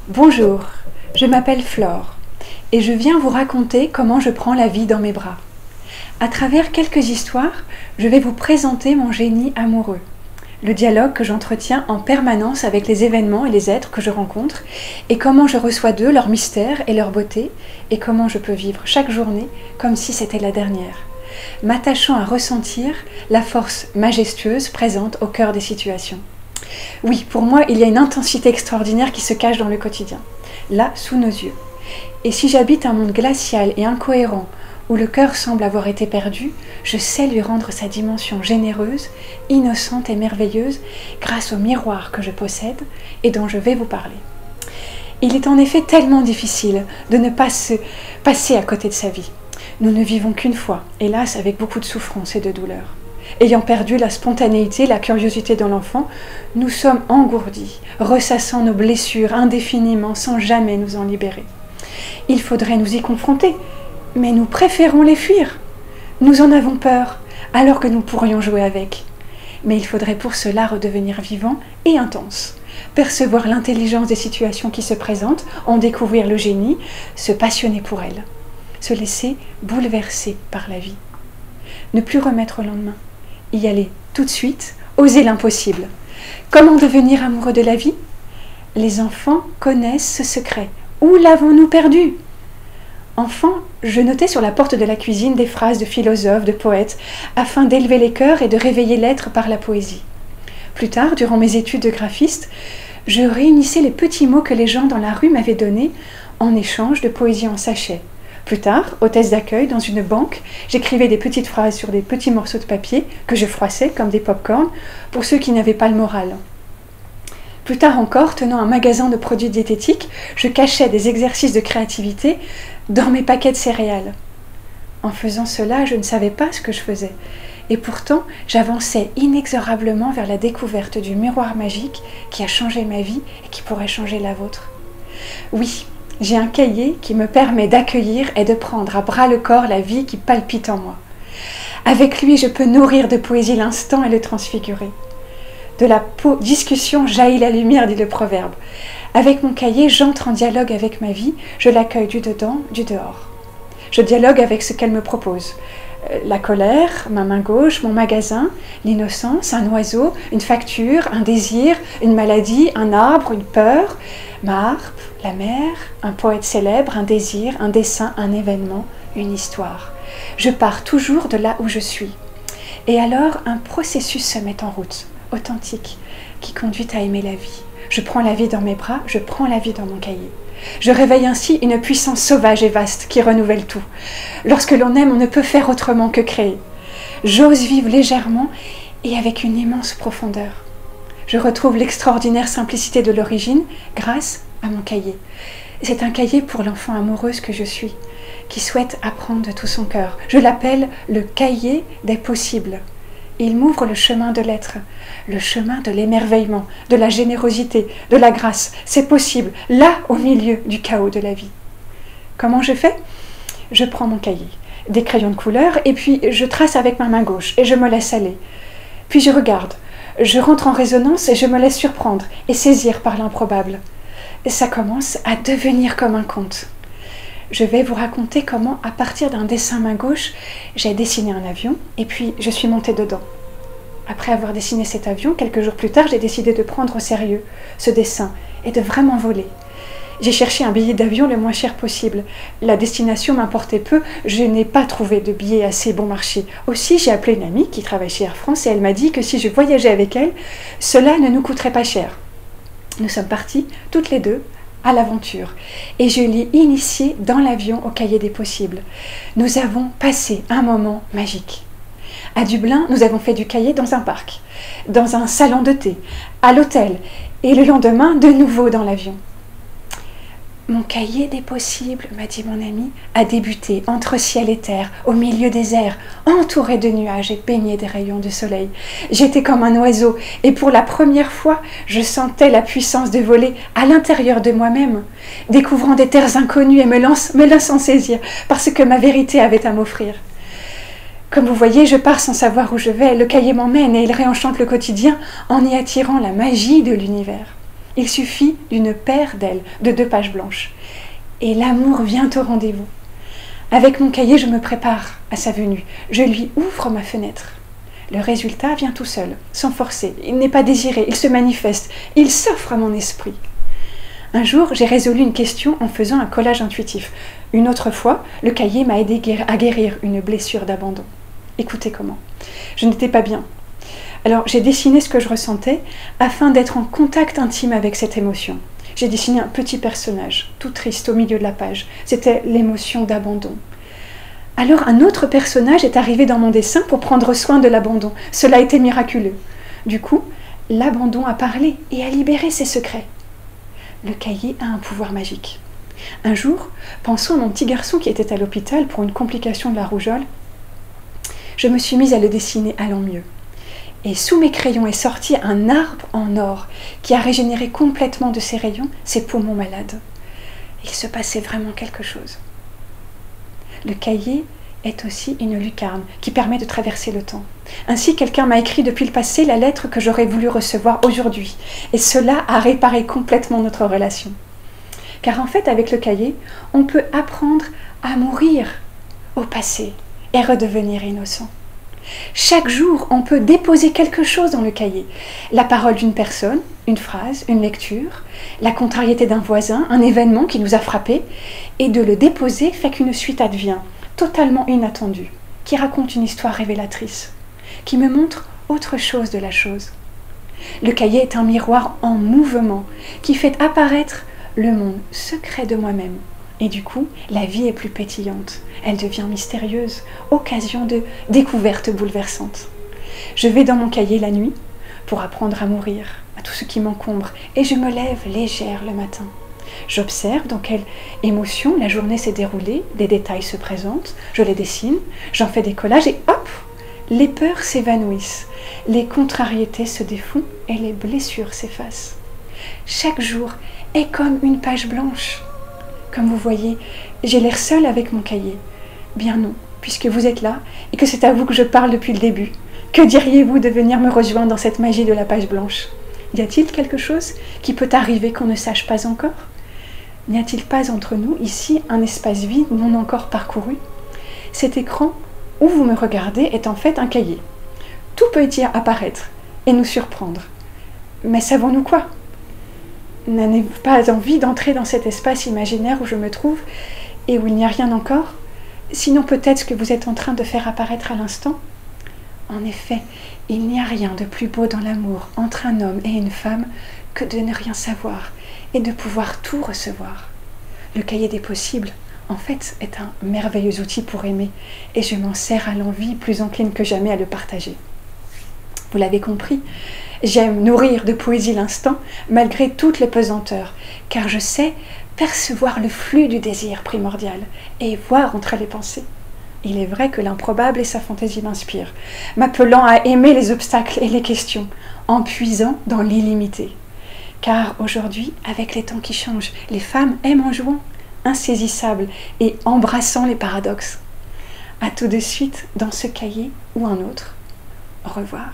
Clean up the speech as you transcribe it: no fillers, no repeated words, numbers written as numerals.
Bonjour, je m'appelle Flore et je viens vous raconter comment je prends la vie dans mes bras. À travers quelques histoires, je vais vous présenter mon génie amoureux, le dialogue que j'entretiens en permanence avec les événements et les êtres que je rencontre et comment je reçois d'eux leur mystère et leur beauté et comment je peux vivre chaque journée comme si c'était la dernière, m'attachant à ressentir la force majestueuse présente au cœur des situations. Oui, pour moi, il y a une intensité extraordinaire qui se cache dans le quotidien, là, sous nos yeux. Et si j'habite un monde glacial et incohérent, où le cœur semble avoir été perdu, je sais lui rendre sa dimension généreuse, innocente et merveilleuse, grâce au miroir que je possède et dont je vais vous parler. Il est en effet tellement difficile de ne pas se passer à côté de sa vie. Nous ne vivons qu'une fois, hélas, avec beaucoup de souffrance et de douleur. Ayant perdu la spontanéité, la curiosité dans l'enfant, nous sommes engourdis, ressassant nos blessures indéfiniment sans jamais nous en libérer. Il faudrait nous y confronter, mais nous préférons les fuir. Nous en avons peur, alors que nous pourrions jouer avec. Mais il faudrait pour cela redevenir vivant et intense, percevoir l'intelligence des situations qui se présentent, en découvrir le génie, se passionner pour elles, se laisser bouleverser par la vie. Ne plus remettre au lendemain. Y aller tout de suite, oser l'impossible. Comment devenir amoureux de la vie? Les enfants connaissent ce secret. Où l'avons-nous perdu? Enfant, je notais sur la porte de la cuisine des phrases de philosophes, de poètes, afin d'élever les cœurs et de réveiller l'être par la poésie. Plus tard, durant mes études de graphiste, je réunissais les petits mots que les gens dans la rue m'avaient donnés en échange de poésie en sachet. Plus tard, hôtesse d'accueil dans une banque, j'écrivais des petites phrases sur des petits morceaux de papier que je froissais comme des pop-corn pour ceux qui n'avaient pas le moral. Plus tard encore, tenant un magasin de produits diététiques, je cachais des exercices de créativité dans mes paquets de céréales. En faisant cela, je ne savais pas ce que je faisais. Et pourtant, j'avançais inexorablement vers la découverte du miroir magique qui a changé ma vie et qui pourrait changer la vôtre. Oui, j'ai un cahier qui me permet d'accueillir et de prendre à bras le corps la vie qui palpite en moi. Avec lui, je peux nourrir de poésie l'instant et le transfigurer. De la discussion jaillit la lumière, dit le proverbe. Avec mon cahier, j'entre en dialogue avec ma vie, je l'accueille du dedans, du dehors. Je dialogue avec ce qu'elle me propose. La colère, ma main gauche, mon magasin, l'innocence, un oiseau, une facture, un désir, une maladie, un arbre, une peur, ma harpe, la mer, un poète célèbre, un désir, un dessin, un événement, une histoire. Je pars toujours de là où je suis. Et alors, un processus se met en route, authentique, qui conduit à aimer la vie. Je prends la vie dans mes bras, je prends la vie dans mon cahier. Je réveille ainsi une puissance sauvage et vaste qui renouvelle tout. Lorsque l'on aime, on ne peut faire autrement que créer. J'ose vivre légèrement et avec une immense profondeur. Je retrouve l'extraordinaire simplicité de l'origine grâce à mon cahier. C'est un cahier pour l'enfant amoureuse que je suis, qui souhaite apprendre de tout son cœur. Je l'appelle le cahier des possibles. Il m'ouvre le chemin de l'être, le chemin de l'émerveillement, de la générosité, de la grâce. C'est possible, là, au milieu du chaos de la vie. Comment je fais? Je prends mon cahier, des crayons de couleur, et puis je trace avec ma main gauche, et je me laisse aller. Puis je regarde, je rentre en résonance, et je me laisse surprendre et saisir par l'improbable. Et ça commence à devenir comme un conte. Je vais vous raconter comment, à partir d'un dessin main gauche, j'ai dessiné un avion et puis je suis montée dedans. Après avoir dessiné cet avion, quelques jours plus tard, j'ai décidé de prendre au sérieux ce dessin et de vraiment voler. J'ai cherché un billet d'avion le moins cher possible. La destination m'importait peu, je n'ai pas trouvé de billet assez bon marché. Aussi, j'ai appelé une amie qui travaille chez Air France et elle m'a dit que si je voyageais avec elle, cela ne nous coûterait pas cher. Nous sommes partis toutes les deux à l'aventure et je l'ai initiée dans l'avion au cahier des possibles. Nous avons passé un moment magique. À Dublin, nous avons fait du cahier dans un parc, dans un salon de thé, à l'hôtel et le lendemain de nouveau dans l'avion. Mon cahier des possibles, m'a dit mon ami, a débuté entre ciel et terre, au milieu des airs, entouré de nuages et baigné des rayons de soleil. J'étais comme un oiseau et pour la première fois, je sentais la puissance de voler à l'intérieur de moi-même, découvrant des terres inconnues et me laissant saisir parce que ma vérité avait à m'offrir. Comme vous voyez, je pars sans savoir où je vais, le cahier m'emmène et il réenchante le quotidien en y attirant la magie de l'univers. Il suffit d'une paire d'ailes, de 2 pages blanches. Et l'amour vient au rendez-vous. Avec mon cahier, je me prépare à sa venue. Je lui ouvre ma fenêtre. Le résultat vient tout seul, sans forcer. Il n'est pas désiré, il se manifeste. Il s'offre à mon esprit. Un jour, j'ai résolu une question en faisant un collage intuitif. Une autre fois, le cahier m'a aidé à guérir une blessure d'abandon. Écoutez comment. Je n'étais pas bien. Alors, j'ai dessiné ce que je ressentais afin d'être en contact intime avec cette émotion. J'ai dessiné un petit personnage, tout triste au milieu de la page. C'était l'émotion d'abandon. Alors, un autre personnage est arrivé dans mon dessin pour prendre soin de l'abandon. Cela a été miraculeux. Du coup, l'abandon a parlé et a libéré ses secrets. Le cahier a un pouvoir magique. Un jour, pensant à mon petit garçon qui était à l'hôpital pour une complication de la rougeole, je me suis mise à le dessiner allant mieux. Et sous mes crayons est sorti un arbre en or qui a régénéré complètement de ses rayons ses poumons malades. Il se passait vraiment quelque chose. Le cahier est aussi une lucarne qui permet de traverser le temps. Ainsi, quelqu'un m'a écrit depuis le passé la lettre que j'aurais voulu recevoir aujourd'hui. Et cela a réparé complètement notre relation. Car en fait, avec le cahier, on peut apprendre à mourir au passé et redevenir innocent. Chaque jour, on peut déposer quelque chose dans le cahier. La parole d'une personne, une phrase, une lecture, la contrariété d'un voisin, un événement qui nous a frappés. Et de le déposer fait qu'une suite advient, totalement inattendue, qui raconte une histoire révélatrice, qui me montre autre chose de la chose. Le cahier est un miroir en mouvement qui fait apparaître le monde secret de moi-même. Et du coup, la vie est plus pétillante. Elle devient mystérieuse, occasion de découvertes bouleversantes. Je vais dans mon cahier la nuit pour apprendre à mourir, à tout ce qui m'encombre, et je me lève légère le matin. J'observe dans quelle émotion la journée s'est déroulée, des détails se présentent, je les dessine, j'en fais des collages et hop, les peurs s'évanouissent, les contrariétés se défont et les blessures s'effacent. Chaque jour est comme une page blanche. Comme vous voyez, j'ai l'air seule avec mon cahier. Bien non, puisque vous êtes là et que c'est à vous que je parle depuis le début. Que diriez-vous de venir me rejoindre dans cette magie de la page blanche? Y a-t-il quelque chose qui peut arriver qu'on ne sache pas encore? N'y a-t-il pas entre nous, ici, un espace vide non encore parcouru? Cet écran où vous me regardez est en fait un cahier. Tout peut y apparaître et nous surprendre. Mais savons-nous quoi? N'avez-vous pas envie d'entrer dans cet espace imaginaire où je me trouve et où il n'y a rien encore? Sinon peut-être ce que vous êtes en train de faire apparaître à l'instant? En effet, il n'y a rien de plus beau dans l'amour entre un homme et une femme que de ne rien savoir et de pouvoir tout recevoir. Le cahier des possibles, en fait, est un merveilleux outil pour aimer et je m'en sers à l'envi, plus encline que jamais à le partager. Vous l'avez compris, j'aime nourrir de poésie l'instant malgré toutes les pesanteurs, car je sais percevoir le flux du désir primordial et voir entre les pensées. Il est vrai que l'improbable et sa fantaisie m'inspirent, m'appelant à aimer les obstacles et les questions, en puisant dans l'illimité. Car aujourd'hui, avec les temps qui changent, les femmes aiment en jouant, insaisissables et embrassant les paradoxes. À tout de suite dans ce cahier ou un autre. Au revoir.